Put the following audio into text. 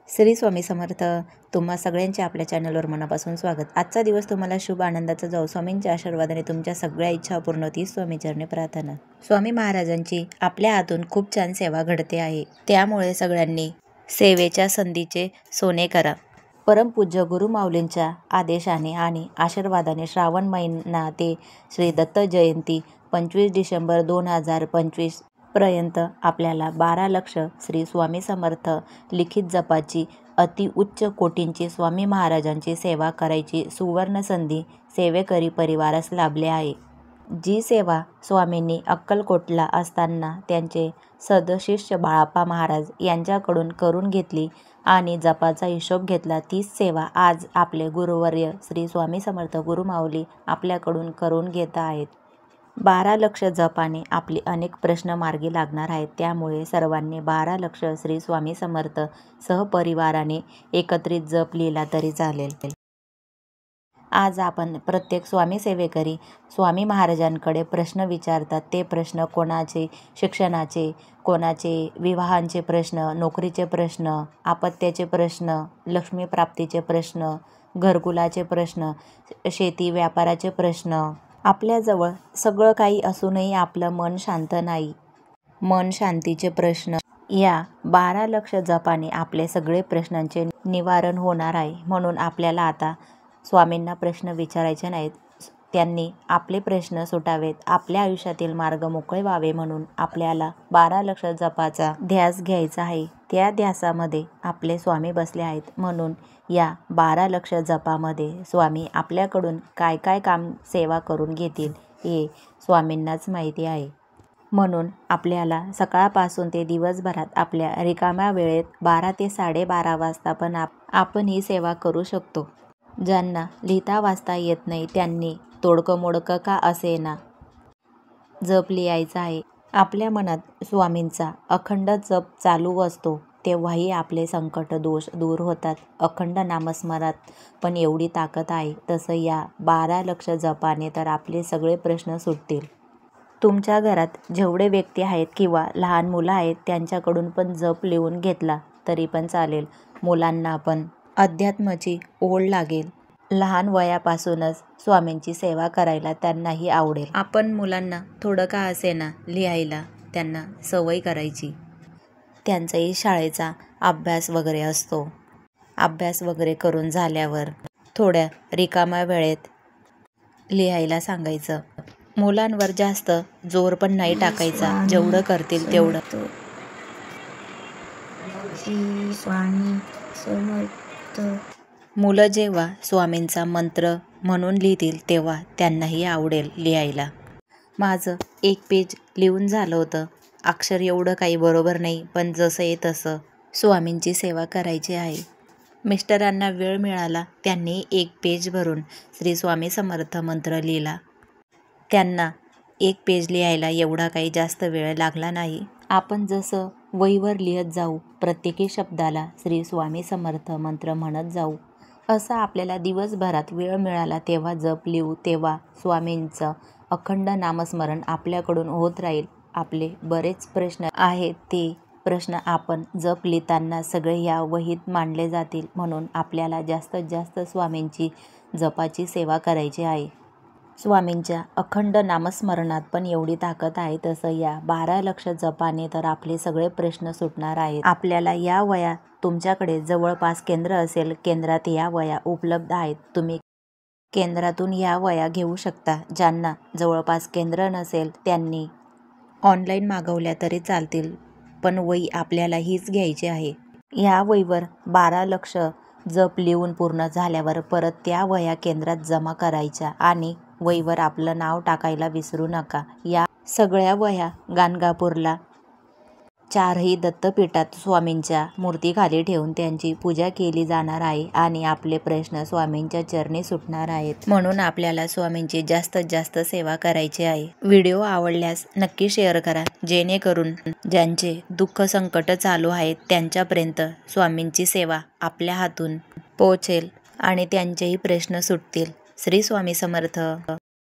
श्री स्वामी समर्थ. तुम्हा सगळ्यांचे आपल्या चॅनलवर मनापासून स्वागत. आजचा दिवस तुम्हाला शुभ आनंदाचा जाऊ. स्वामींच्या आशीर्वादाने तुमच्या सगळ्या इच्छा पूर्ण होती. स्वामी चरणी प्रार्थना. स्वामी महाराजांची आपल्या हातून खूप छान सेवा घडते आहे, त्यामुळे सगळ्यांनी सेवेच्या संधीचे सोने करा. परमपूज्य गुरु माऊलींच्या आदेशाने आणि आशीर्वादाने श्रावण महिना ते श्री दत्त जयंती 25 डिसेंबर 2025 पर्यंत आपल्याला 12 लक्ष श्री स्वामी समर्थ लिखित जपाची अतिउच्च कोटींची स्वामी महाराजांची सेवा करायची सुवर्ण संधी सेवेकरी परिवारास लाभले आहे. जी सेवा स्वामींनी अक्कलकोटला असताना त्यांचे सदशिष्य बाळाप्पा महाराज यांच्याकडून करून घेतली आणि जपाचा हिशोब घेतला, तीच सेवा आज आपले गुरुवर्य श्री स्वामी समर्थ गुरु माऊली आपल्याकडून करून घेत आहेत. 12 लक्ष जपाने आपले अनेक प्रश्न मार्गी लागणार आहेत, त्यामुळे सर्वांनी 12 लक्ष श्री स्वामी समर्थ सहपरिवाराने एकत्रित जप लिहिला तरी चालेल. आज आपण प्रत्येक स्वामी सेवेकरी स्वामी महाराजांकडे प्रश्न विचारतात. ते प्रश्न कोणाचे शिक्षणाचे, कोणाचे विवाहांचे प्रश्न, नोकरीचे प्रश्न, अपत्याचे प्रश्न, लक्ष्मी प्राप्तीचे प्रश्न, घरकुलाचे प्रश्न, शेती व्यापाराचे प्रश्न. आपल्याजवळ सगळं काही असूनही आपलं मन शांत नाही. मन शांतीचे प्रश्न या 12 लक्ष जपाने आपले सगळे प्रश्नांचे निवारण होणार आहे. म्हणून आपल्याला आता स्वामींना प्रश्न विचारायचे नाहीत, त्यांनी आपले प्रश्न सुटावेत, आपल्या आयुष्यातील मार्ग मोकळे व्हावे म्हणून आपल्याला 12 लक्ष जपाचा ध्यास घ्यायचा आहे. त्या ध्यासामध्ये आपले स्वामी बसले आहेत. म्हणून या 12 लक्ष जपामध्ये स्वामी आपल्याकडून काय काय काम सेवा करून घेतील हे स्वामींनाच माहिती आहे. म्हणून आपल्याला सकाळपासून ते दिवसभरात आपल्या रिकाम्या वेळेत 12 ते 12:30 वाजता पण आपण ही सेवा करू शकतो. ज्यांना लिहिता वाचता येत नाही त्यांनी तोडकं मोडकं का असेना जप लिहायचा आहे. आपल्या मनात स्वामींचा अखंड जप चालू असतो तेव्हाही आपले संकट दोष दूर होतात. अखंड नामस्मरणात पण एवढी ताकद आहे. तसं या 12 लक्ष जपाने तर आपले सगळे प्रश्न सुटतील. तुमच्या घरात जेवढे व्यक्ती आहेत किंवा लहान मुलं आहेत त्यांच्याकडून पण जप लिहून घेतला तरी पण चालेल. मुलांना पण अध्यात्माची ओढ लागेल. लहान वयापासूनच स्वामींची सेवा करायला त्यांनाही आवडेल. आपण मुलांना थोडं का असेना लिहायला त्यांना सवय करायची. त्यांचाही शाळेचा अभ्यास वगैरे असतो. अभ्यास वगैरे करून झाल्यावर थोड्या रिकाम्या वेळेत लिहायला सांगायचं. मुलांवर जास्त जोर पण नाही टाकायचा, जेवढं करतील तेवढं. मुलं जेव्हा स्वामींचा मंत्र म्हणून लिहितील तेव्हा त्यांनाही आवडेल लिहायला. माझं 1 पेज लिहून झालं होतं. अक्षर एवढं काही बरोबर नाही, पण जसं आहे तसं स्वामींची सेवा करायची आहे. मिस्टरांना वेळ मिळाला त्यांनी 1 पेज भरून श्री स्वामी समर्थ मंत्र लिहिला. त्यांना 1 पेज लिहायला एवढा काही जास्त वेळ लागला नाही. आपण जसं वहीवर लिहत जाऊ, प्रत्येकी शब्दाला श्री स्वामी समर्थ मंत्र म्हणत जाऊ, असं आपल्याला दिवसभरात वेळ मिळाला तेव्हा जप लिहू. तेव्हा स्वामींचं अखंड नामस्मरण आपल्याकडून होत राहील. आपले बरेच प्रश्न आहेत, ते प्रश्न आपण जप लिहिताना सगळे या वहीत मांडले जातील. म्हणून आपल्याला जास्तीत जास्त स्वामींची जपाची सेवा करायची आहे. स्वामींच्या अखंड नामस्मरणात पण एवढी ताकद आहे. तसं या 12 लक्ष जपाने तर आपले सगळे प्रश्न सुटणार आहेत. आपल्याला या वया तुमच्याकडे जवळपास केंद्र असेल, केंद्रात या वया उपलब्ध आहेत. तुम्ही केंद्रातून या वया घेऊ शकता. ज्यांना जवळपास केंद्र नसेल त्यांनी ऑनलाईन मागवल्या तरी चालतील, पण वही आपल्याला हीच घ्यायची आहे. या वहीवर 12 लक्ष जप लिहून पूर्ण झाल्यावर परत त्या वह्या केंद्रात जमा करायच्या आणि वहीवर आपलं नाव टाकायला विसरू नका. या सगळ्या वह्या गाणगापूरला 4ही दत्तपीठात स्वामींच्या मूर्तीखाली ठेवून त्यांची पूजा केली जाणार आहे आणि आपले प्रश्न स्वामींच्या चरणी सुटणार आहेत. म्हणून आपल्याला स्वामींची जास्तीत जास्त सेवा करायची आहे. व्हिडिओ आवडल्यास नक्की शेअर करा, जेणेकरून ज्यांचे दुःख संकट चालू आहेत त्यांच्यापर्यंत स्वामींची सेवा आपल्या हातून पोहोचेल आणि त्यांचेही प्रश्न सुटतील. श्री स्वामी समर्थ.